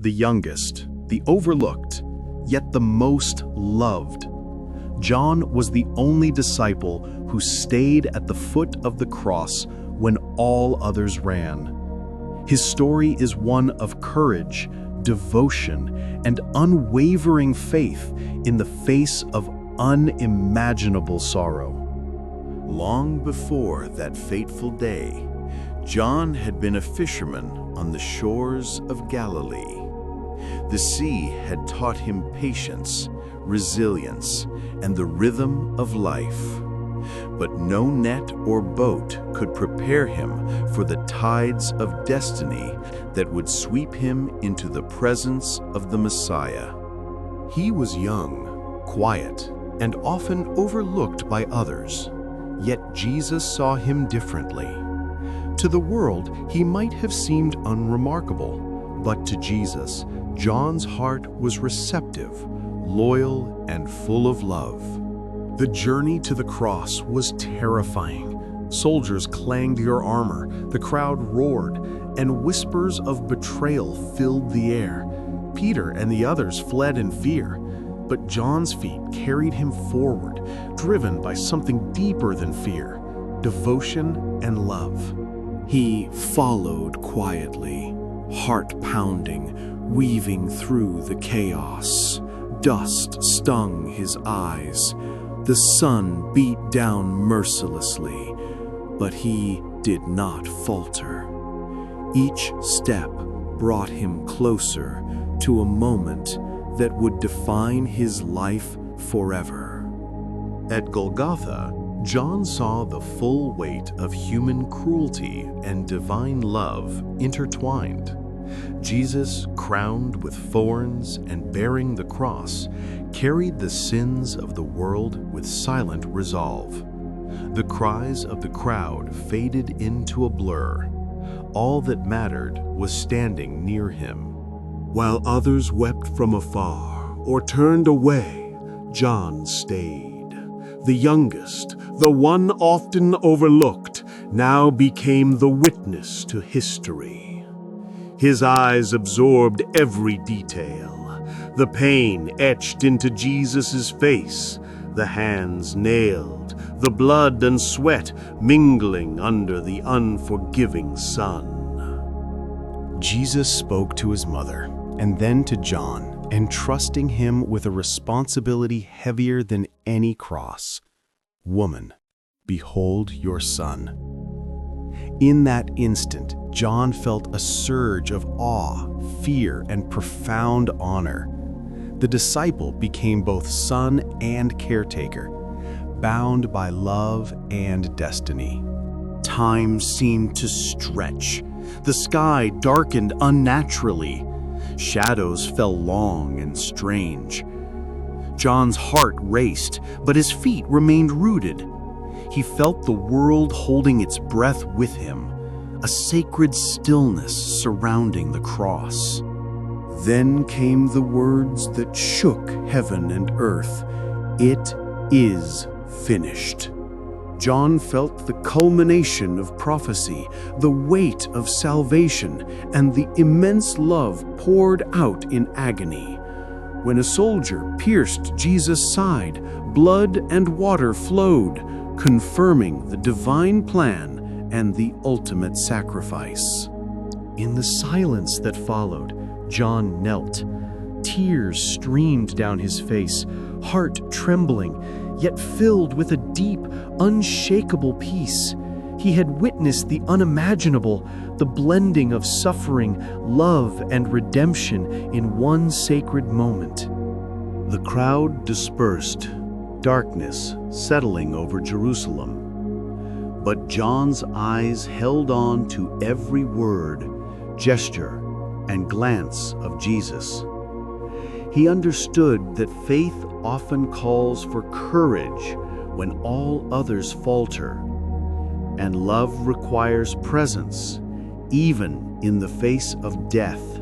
the youngest, the overlooked, yet the most loved. John was the only disciple who stayed at the foot of the cross when all others ran. His story is one of courage, devotion, and unwavering faith in the face of unimaginable sorrow. Long before that fateful day, John had been a fisherman on the shores of Galilee. The sea had taught him patience, resilience, and the rhythm of life. But no net or boat could prepare him for the tides of destiny that would sweep him into the presence of the Messiah. He was young, quiet, and often overlooked by others. Yet Jesus saw him differently. To the world, he might have seemed unremarkable, but to Jesus, John's heart was receptive, loyal, and full of love. The journey to the cross was terrifying. Soldiers clanged their armor, the crowd roared, and whispers of betrayal filled the air. Peter and the others fled in fear, but John's feet carried him forward, driven by something deeper than fear, devotion and love. He followed quietly, heart pounding, weaving through the chaos. Dust stung his eyes. The sun beat down mercilessly, but he did not falter. Each step brought him closer to a moment that would define his life forever. At Golgotha, John saw the full weight of human cruelty and divine love intertwined. Jesus, crowned with thorns and bearing the cross, carried the sins of the world with silent resolve. The cries of the crowd faded into a blur. All that mattered was standing near him. While others wept from afar or turned away, John stayed. The youngest, the one often overlooked, now became the witness to history. His eyes absorbed every detail. The pain etched into Jesus' face, the hands nailed, the blood and sweat mingling under the unforgiving sun. Jesus spoke to his mother and then to John, entrusting him with a responsibility heavier than any cross. "Woman, behold your son." In that instant, John felt a surge of awe, fear, and profound honor. The disciple became both son and caretaker, bound by love and destiny. Time seemed to stretch. The sky darkened unnaturally. Shadows fell long and strange. John's heart raced, but his feet remained rooted. He felt the world holding its breath with him, a sacred stillness surrounding the cross. Then came the words that shook heaven and earth. "It is finished." John felt the culmination of prophecy, the weight of salvation, and the immense love poured out in agony. When a soldier pierced Jesus' side, blood and water flowed, confirming the divine plan and the ultimate sacrifice. In the silence that followed, John knelt. Tears streamed down his face, heart trembling, yet filled with a deep, unshakable peace. He had witnessed the unimaginable, the blending of suffering, love, and redemption in one sacred moment. The crowd dispersed, darkness settling over Jerusalem. But John's eyes held on to every word, gesture, and glance of Jesus. He understood that faith often calls for courage when all others falter, and love requires presence, even in the face of death.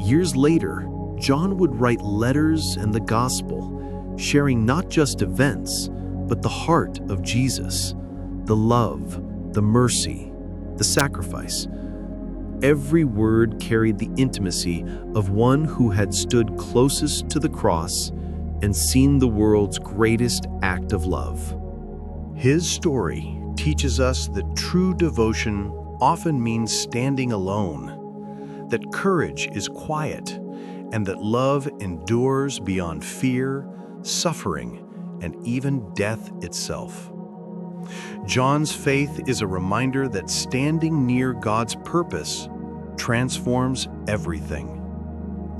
Years later, John would write letters and the gospel, sharing not just events, but the heart of Jesus, the love, the mercy, the sacrifice. Every word carried the intimacy of one who had stood closest to the cross and seen the world's greatest act of love. His story teaches us that true devotion often means standing alone, that courage is quiet, and that love endures beyond fear, suffering, and even death itself. John's faith is a reminder that standing near God's purpose transforms everything.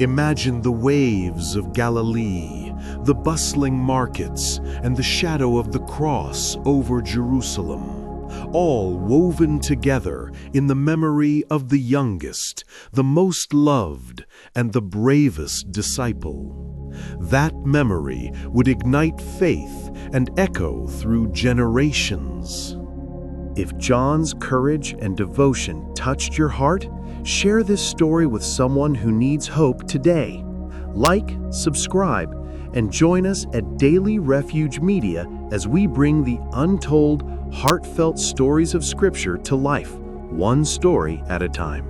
Imagine the waves of Galilee, the bustling markets, and the shadow of the cross over Jerusalem, all woven together in the memory of the youngest, the most loved, and the bravest disciple. That memory would ignite faith and echo through generations. If John's courage and devotion touched your heart, share this story with someone who needs hope today. Like, subscribe, and join us at Daily Refuge Media as we bring the untold, heartfelt stories of Scripture to life, one story at a time.